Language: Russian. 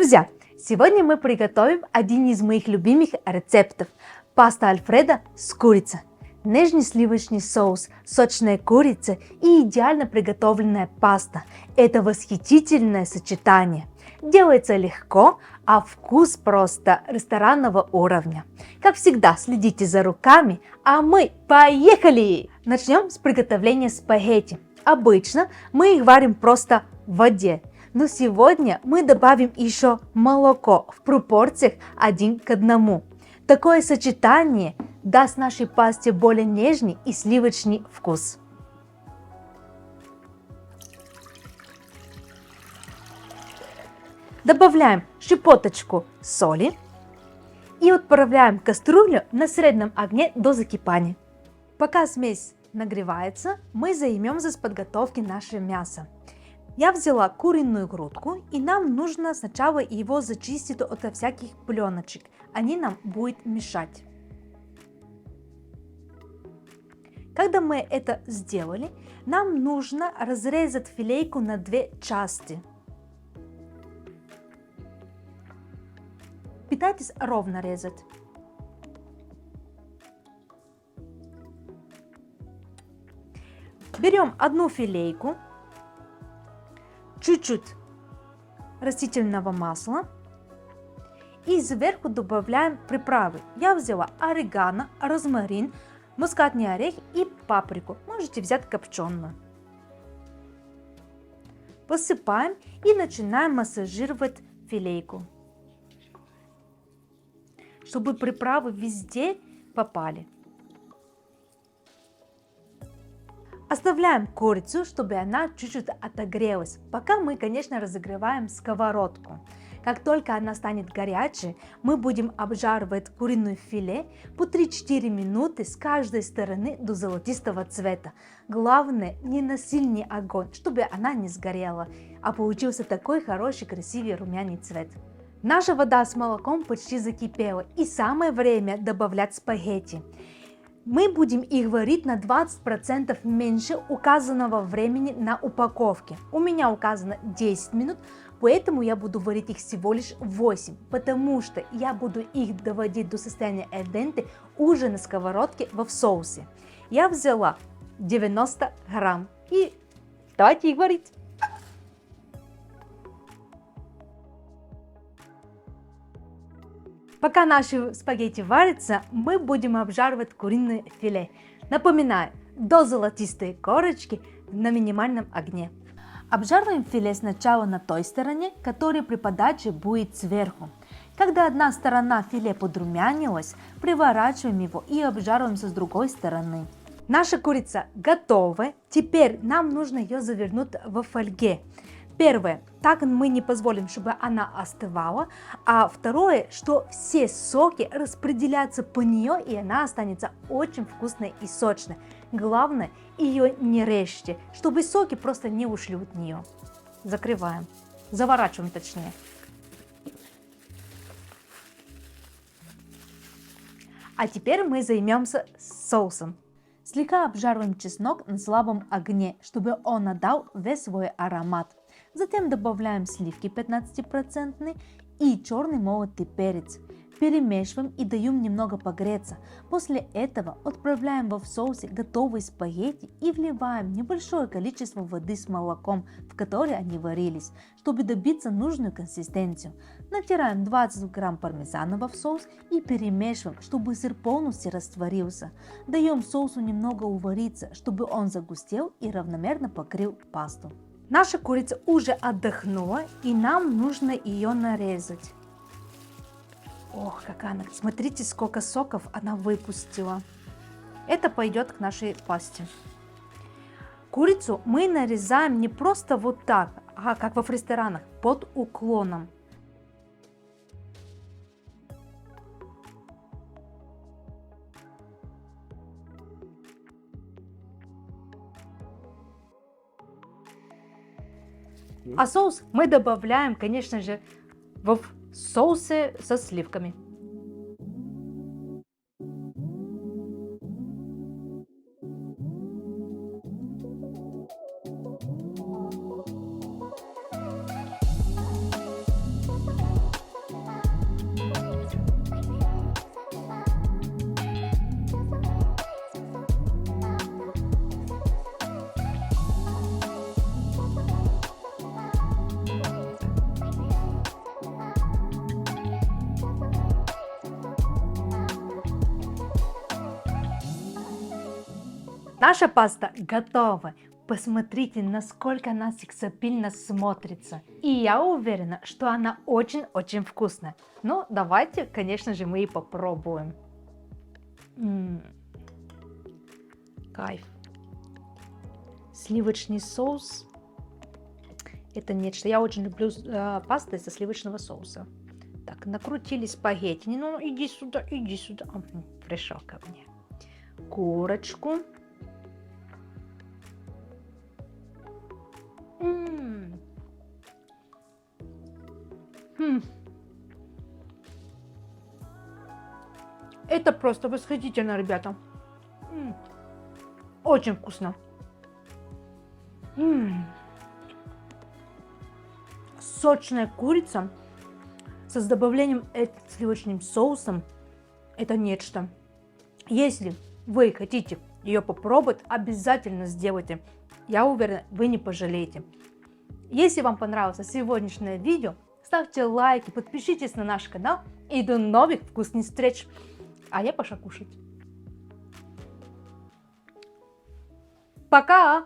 Друзья, сегодня мы приготовим один из моих любимых рецептов – паста Альфредо с курицей. Нежный сливочный соус, сочная курица и идеально приготовленная паста – это восхитительное сочетание. Делается легко, а вкус просто ресторанного уровня. Как всегда, следите за руками, а мы поехали! Начнем с приготовления спагетти. Обычно мы их варим просто в воде, но сегодня мы добавим еще молоко в пропорциях 1 к 1. Такое сочетание даст нашей пасте более нежный и сливочный вкус. Добавляем щепоточку соли и отправляем кастрюлю на среднем огне до закипания. Пока смесь нагревается, мы займемся с подготовкой нашего мяса. Я взяла куриную грудку, и нам нужно сначала его зачистить от всяких пленочек. Они нам будут мешать. Когда мы это сделали, нам нужно разрезать филейку на 2 части. Пытайтесь ровно резать. Берем одну филейку, чуть-чуть растительного масла и сверху добавляем приправы. Я взяла орегано, розмарин, мускатный орех и паприку. Можете взять копченую. Посыпаем и начинаем массажировать филейку, чтобы приправы везде попали. Оставляем курицу, чтобы она чуть-чуть отогрелась, пока мы, конечно, разогреваем сковородку. Как только она станет горячей, мы будем обжаривать куриное филе по 3-4 минуты с каждой стороны до золотистого цвета. Главное, не на сильный огонь, чтобы она не сгорела, а получился такой хороший, красивый румяный цвет. Наша вода с молоком почти закипела, и самое время добавлять спагетти. Мы будем их варить на 20% меньше указанного времени на упаковке. У меня указано 10 минут, поэтому я буду варить их всего лишь 8, потому что я буду их доводить до состояния аль денте уже на сковородке в соусе. Я взяла 90 грамм и давайте их варить. Пока наши спагетти варятся, мы будем обжаривать куриное филе. Напоминаю, до золотистой корочки на минимальном огне. Обжариваем филе сначала на той стороне, которая при подаче будет сверху. Когда одна сторона филе подрумянилась, приворачиваем его и обжариваемся с другой стороны. Наша курица готова. Теперь нам нужно ее завернуть в фольге. Первое, так мы не позволим, чтобы она остывала, а второе, что все соки распределятся по нее, и она останется очень вкусной и сочной. Главное, ее не режьте, чтобы соки просто не ушли от нее. Закрываем, заворачиваем точнее. А теперь мы займемся соусом. Слегка обжариваем чеснок на слабом огне, чтобы он отдал весь свой аромат. Затем добавляем сливки 15% и черный молотый перец. Перемешиваем и даем немного погреться. После этого отправляем в соусе готовые спагетти и вливаем небольшое количество воды с молоком, в которой они варились, чтобы добиться нужную консистенцию. Натираем 20 грамм пармезана в соус и перемешиваем, чтобы сыр полностью растворился. Даем соусу немного увариться, чтобы он загустел и равномерно покрыл пасту. Наша курица уже отдохнула, и нам нужно ее нарезать. Ох, какая она! Смотрите, сколько соков она выпустила. Это пойдет к нашей пасте. Курицу мы нарезаем не просто вот так, а как в ресторанах, под уклоном. А соус мы добавляем, конечно же, в соусе со сливками. Наша паста готова. Посмотрите, насколько она сексапильно смотрится. И я уверена, что она очень-очень вкусная. Ну, давайте, конечно же, мы и попробуем. Кайф. Сливочный соус. Это нечто. Я очень люблю пасты со сливочного соуса. Так, накрутили спагетти. Ну, иди сюда, иди сюда. Пришел ко мне. Курочку. Это просто восхитительно, ребята. Очень вкусно. Сочная курица с добавлением сливочным соусом. Это нечто. Если вы хотите ее попробовать, обязательно сделайте. Я уверена, вы не пожалеете. Если вам понравилось сегодняшнее видео, ставьте лайки, подпишитесь на наш канал и до новых вкусных встреч. А я пошла кушать. Пока!